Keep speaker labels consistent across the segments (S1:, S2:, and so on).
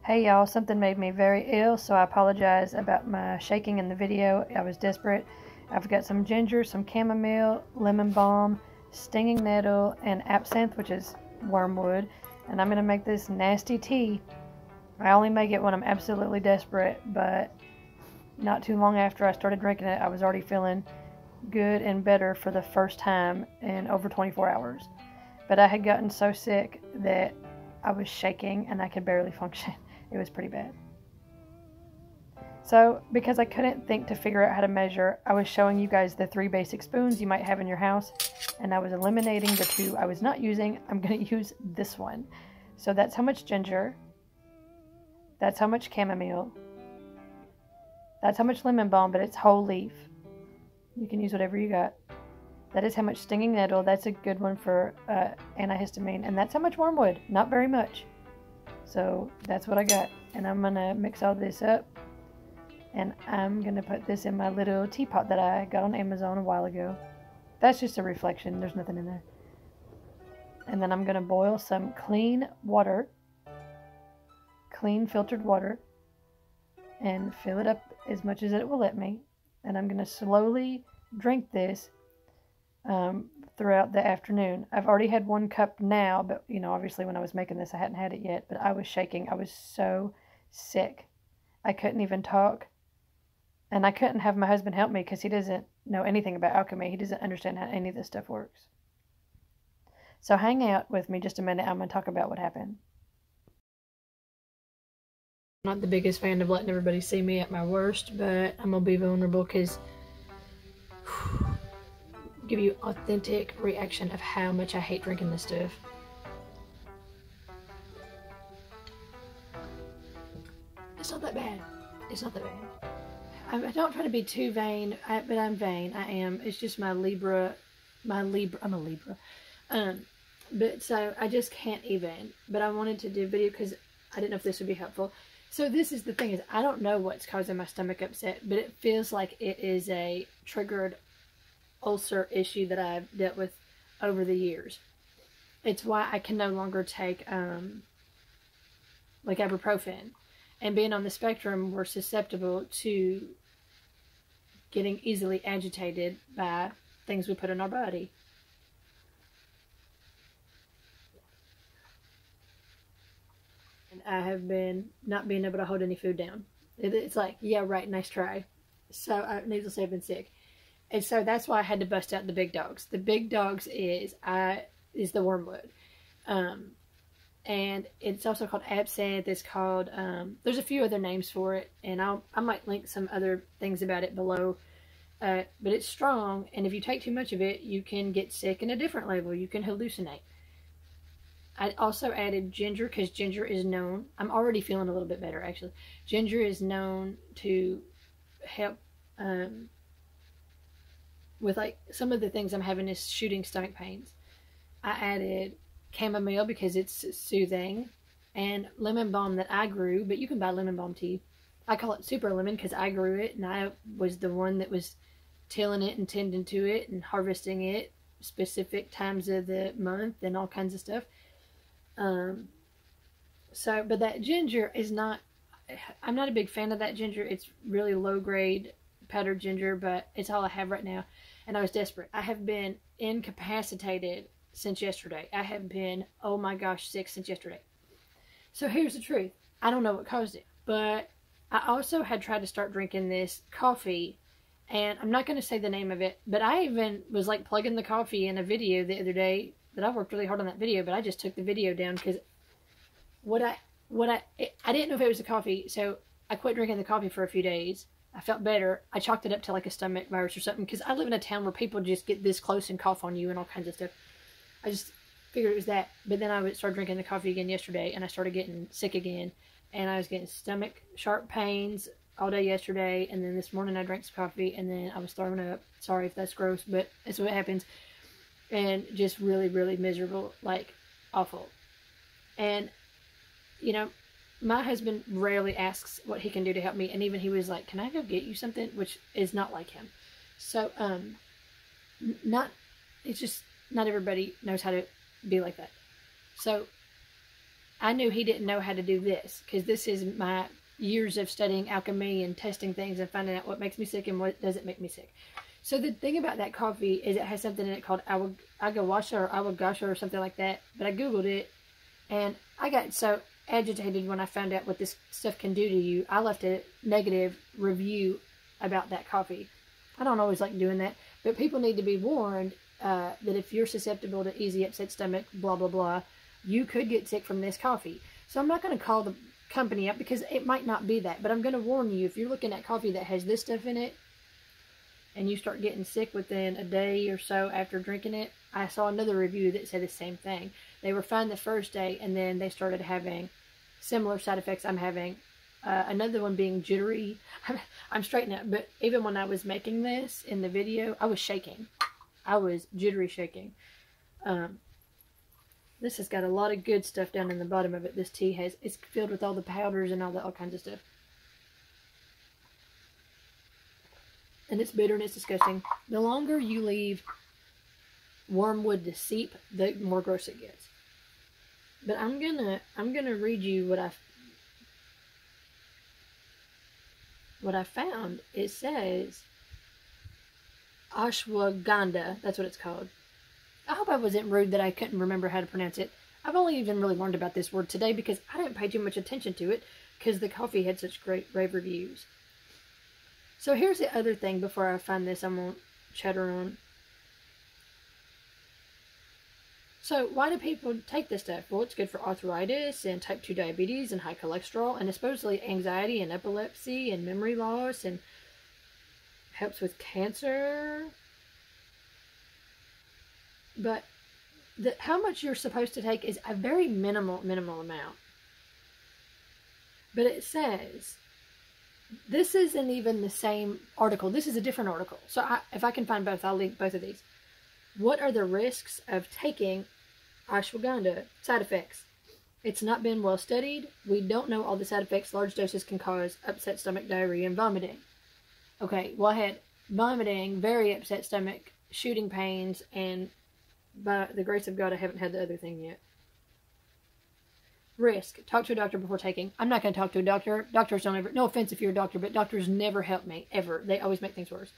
S1: Hey y'all, something made me very ill, so I apologize about my shaking in the video. I was desperate. I've got some ginger, some chamomile, lemon balm, stinging nettle, and absinthe, which is wormwood. And I'm going to make this nasty tea. I only make it when I'm absolutely desperate, but not too long after I started drinking it, I was already feeling good and better for the first time in over 24 hours. But I had gotten so sick that I was shaking and I could barely function. It was pretty bad. So, because I couldn't think to figure out how to measure, I was showing you guys the 3 basic spoons you might have in your house, and I was eliminating the 2 I was not using. I'm going to use this one. So that's how much ginger, that's how much chamomile, that's how much lemon balm, but it's whole leaf. You can use whatever you got. That is how much stinging nettle. That's a good one for antihistamine. And that's how much wormwood. Not very much. So that's what I got. And I'm going to mix all this up. And I'm going to put this in my little teapot that I got on Amazon a while ago. That's just a reflection. There's nothing in there. And then I'm going to boil some clean water. Clean filtered water. And fill it up as much as it will let me. And I'm going to slowly drink this throughout the afternoon. I've already had 1 cup now, but you know, obviously when I was making this I hadn't had it yet, but I was shaking. I was so sick. I couldn't even talk, and I couldn't have my husband help me because he doesn't know anything about alchemy. He doesn't understand how any of this stuff works. So hang out with me just a minute. I'm going to talk about what happened. I'm not the biggest fan of letting everybody see me at my worst, but I'm going to be vulnerable because give you authentic reaction of how much I hate drinking this stuff. It's not that bad. It's not that bad. I don't try to be too vain, but I'm vain. I am. It's just I'm a Libra. But so I just can't even. But I wanted to do a video because I didn't know if this would be helpful. So this is the thing is I don't know what's causing my stomach upset, but it feels like it is a triggered ulcer issue that I've dealt with over the years. It's why I can no longer take like ibuprofen, and being on the spectrum, we're susceptible to getting easily agitated by things we put in our body. And I have been not being able to hold any food down. It's like, yeah, right, nice try. So needless to say, I've been sick. And so that's why I had to bust out the big dogs. The big dogs is the wormwood. And it's also called absinthe. It's called, there's a few other names for it. And I might link some other things about it below. But it's strong. And if you take too much of it, you can get sick in a different level. You can hallucinate. I also added ginger because ginger is known. I'm already feeling a little bit better, actually. Ginger is known to help with like some of the things I'm having is shooting stomach pains. I added chamomile because it's soothing, and lemon balm that I grew, but you can buy lemon balm tea. I call it super lemon because I grew it, and I was the one that was tilling it and tending to it and harvesting it specific times of the month and all kinds of stuff. But that ginger is not, I'm not a big fan of that ginger. It's really low grade powdered ginger, but it's all I have right now. And I was desperate. I have been incapacitated since yesterday. I have been, oh my gosh, sick since yesterday. So here's the truth. I don't know what caused it. But I also had tried to start drinking this coffee. And I'm not going to say the name of it. But I even was like plugging the coffee in a video the other day. That I worked really hard on that video. But I just took the video down because I didn't know if it was the coffee. So I quit drinking the coffee for a few days. I felt better. I chalked it up to like a stomach virus or something because I live in a town where people just get this close and cough on you and all kinds of stuff. I just figured it was that. But then I would start drinking the coffee again yesterday and I started getting sick again. And I was getting stomach sharp pains all day yesterday. And then this morning I drank some coffee and then I was throwing up. Sorry if that's gross, but that's what happens. And just really, really miserable, like awful. And, you know, my husband rarely asks what he can do to help me. And even he was like, can I go get you something? Which is not like him. So, it's just not everybody knows how to be like that. So I knew he didn't know how to do this, because this is my years of studying alchemy and testing things and finding out what makes me sick and what doesn't make me sick. So the thing about that coffee is it has something in it called agawasha or awagasha or something like that. But I Googled it, and I got so agitated when I found out what this stuff can do to you. I left a negative review about that coffee. I don't always like doing that, but people need to be warned that if you're susceptible to easy upset stomach, blah, blah, blah, you could get sick from this coffee. So I'm not going to call the company up because it might not be that, but I'm going to warn you, if you're looking at coffee that has this stuff in it and you start getting sick within a day or so after drinking it, I saw another review that said the same thing. They were fine the first day, and then they started having similar side effects I'm having. Another one being jittery. I'm straightening up, but even when I was making this in the video, I was shaking. I was jittery shaking. This has got a lot of good stuff down in the bottom of it. This tea has, it's filled with all the powders and all kinds of stuff. And it's bitter and it's disgusting. The longer you leave wormwood to seep, the more gross it gets. But I'm gonna read you what I found. It says Ashwagandha. That's what it's called. I hope I wasn't rude that I couldn't remember how to pronounce it. I've only even really learned about this word today because I didn't pay too much attention to it because the coffee had such great rave reviews. So here's the other thing before I find this I'm going to chatter on. So why do people take this stuff? Well, it's good for arthritis and type 2 diabetes and high cholesterol and supposedly anxiety and epilepsy and memory loss and helps with cancer. But how much you're supposed to take is a very minimal amount. But it says, this isn't even the same article. This is a different article. So if I can find both, I'll link both of these. What are the risks of taking ashwagandha? Side effects. It's not been well studied. We don't know all the side effects. Large doses can cause upset stomach, diarrhea, and vomiting. Okay, well, I had vomiting, very upset stomach, shooting pains, and by the grace of God, I haven't had the other thing yet. Risk. Talk to a doctor before taking. I'm not going to talk to a doctor. Doctors don't ever, no offense if you're a doctor, but doctors never help me, ever. They always make things worse.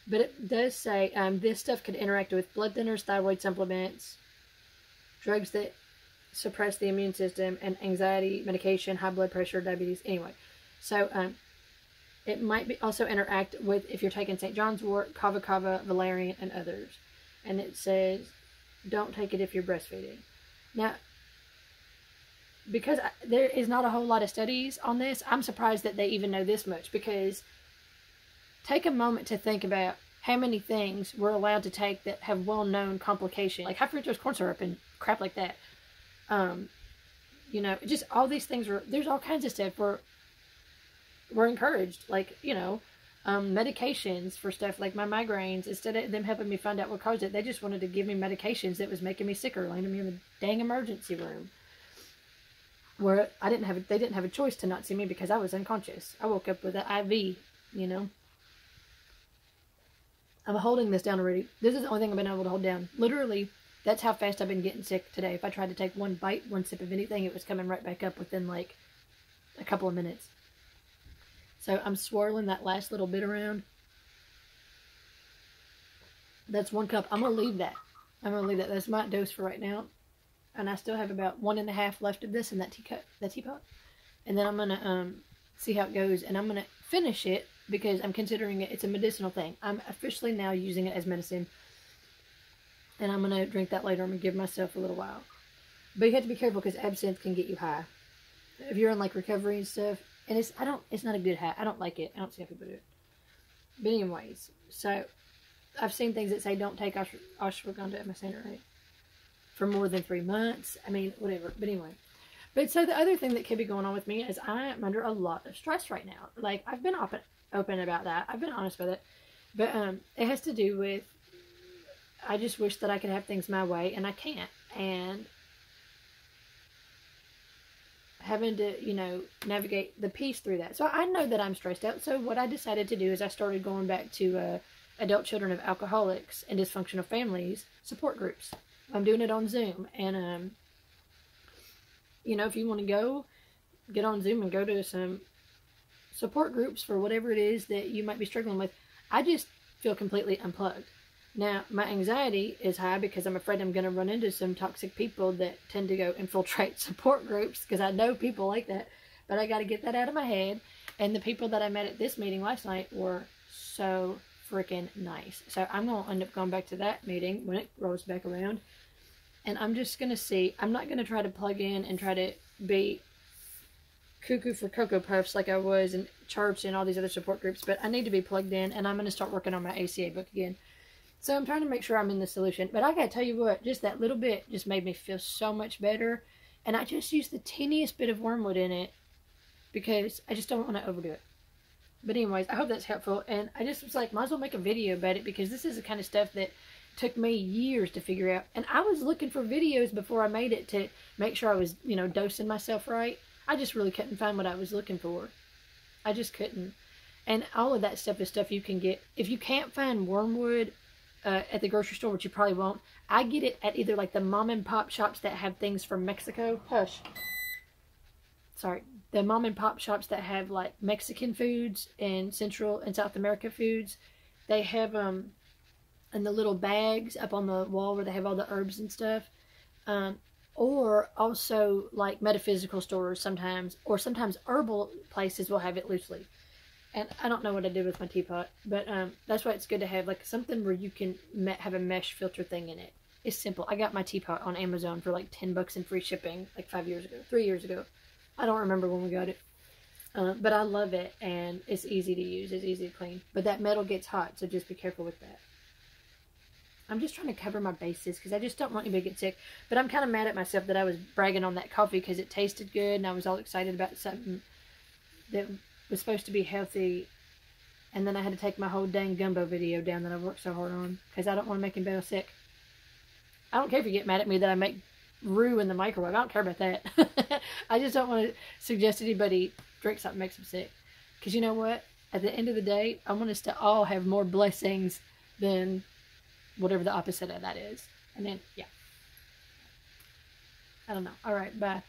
S1: But it does say this stuff could interact with blood thinners, thyroid supplements, drugs that suppress the immune system, and anxiety, medication, high blood pressure, diabetes. Anyway, so it might be also interact with if you're taking St. John's wort, kava kava, valerian, and others. And it says, don't take it if you're breastfeeding. Now, because there is not a whole lot of studies on this, I'm surprised that they even know this much, because take a moment to think about how many things we're allowed to take that have well-known complications, like high fructose corn syrup and crap like that. You know, just all these things there's all kinds of stuff we're encouraged, like, you know, medications for stuff like my migraines. Instead of them helping me find out what caused it, they just wanted to give me medications that was making me sicker, landing me in the dang emergency room, where they didn't have a choice to not see me because I was unconscious. I woke up with an IV, you know. I'm holding this down already. This is the only thing I've been able to hold down. Literally, that's how fast I've been getting sick today. If I tried to take one bite, one sip of anything, it was coming right back up within like a couple of minutes. So I'm swirling that last little bit around. That's 1 cup. I'm going to leave that. That's my dose for right now. And I still have about 1.5 left of this in that teapot. And then I'm going to see how it goes. And I'm going to finish it because I'm considering it's a medicinal thing. I'm officially now using it as medicine. And I'm going to drink that later. I'm going to give myself a little while. But you have to be careful because absinthe can get you high. If you're in like recovery and stuff. And it's not a good high. I don't like it. I don't see how people do it. But anyways, so I've seen things that say don't take ashwagandha, am I saying it right? For more than 3 months. I mean, whatever. But anyway. But so the other thing that could be going on with me is I am under a lot of stress right now. Like, I've been open about that. I've been honest with it. But it has to do with, I just wish that I could have things my way, and I can't. And having to, you know, navigate the peace through that. So I know that I'm stressed out. So what I decided to do is I started going back to adult children of alcoholics and dysfunctional families support groups. I'm doing it on Zoom. And you know, if you want to go, get on Zoom and go to some support groups for whatever it is that you might be struggling with. I just feel completely unplugged. Now, my anxiety is high because I'm afraid I'm going to run into some toxic people that tend to go infiltrate support groups, because I know people like that. But I got to get that out of my head. And the people that I met at this meeting last night were so freaking nice. So I'm going to end up going back to that meeting when it rolls back around. And I'm just going to see. I'm not going to try to plug in and try to be cuckoo for Cocoa Puffs like I was in church and all these other support groups. But I need to be plugged in, and I'm going to start working on my ACA book again. So I'm trying to make sure I'm in the solution. But I got to tell you what, just that little bit just made me feel so much better. And I just used the teeniest bit of wormwood in it because I just don't want to overdo it. But anyways, I hope that's helpful. And I just was like, might as well make a video about it, because this is the kind of stuff that took me years to figure out. And I was looking for videos before I made it to make sure I was, you know, dosing myself right. I just really couldn't find what I was looking for. I just couldn't. And all of that stuff is stuff you can get. If you can't find wormwood at the grocery store, which you probably won't, I get it at either like the mom and pop shops that have things from Mexico. Hush. Sorry. The mom and pop shops that have like Mexican foods and Central and South America foods. They have in the little bags up on the wall where they have all the herbs and stuff. Or also like metaphysical stores sometimes, or sometimes herbal places will have it loosely. And I don't know what I did with my teapot, but that's why it's good to have like something where you can have a mesh filter thing in it. It's simple. I got my teapot on Amazon for like $10 in free shipping like 3 years ago. I don't remember when we got it. But I love it, and it's easy to use. It's easy to clean. But that metal gets hot, so just be careful with that. I'm just trying to cover my bases because I just don't want anybody to get sick. But I'm kind of mad at myself that I was bragging on that coffee because it tasted good, and I was all excited about something that was supposed to be healthy, and then I had to take my whole dang gumbo video down that I worked so hard on because I don't want to make anybody sick. I don't care if you get mad at me that I make roux in the microwave. I don't care about that. I just don't want to suggest anybody drink something that makes them sick, because you know what, at the end of the day, I want us to all have more blessings than whatever the opposite of that is. And then, yeah, I don't know. All right, bye.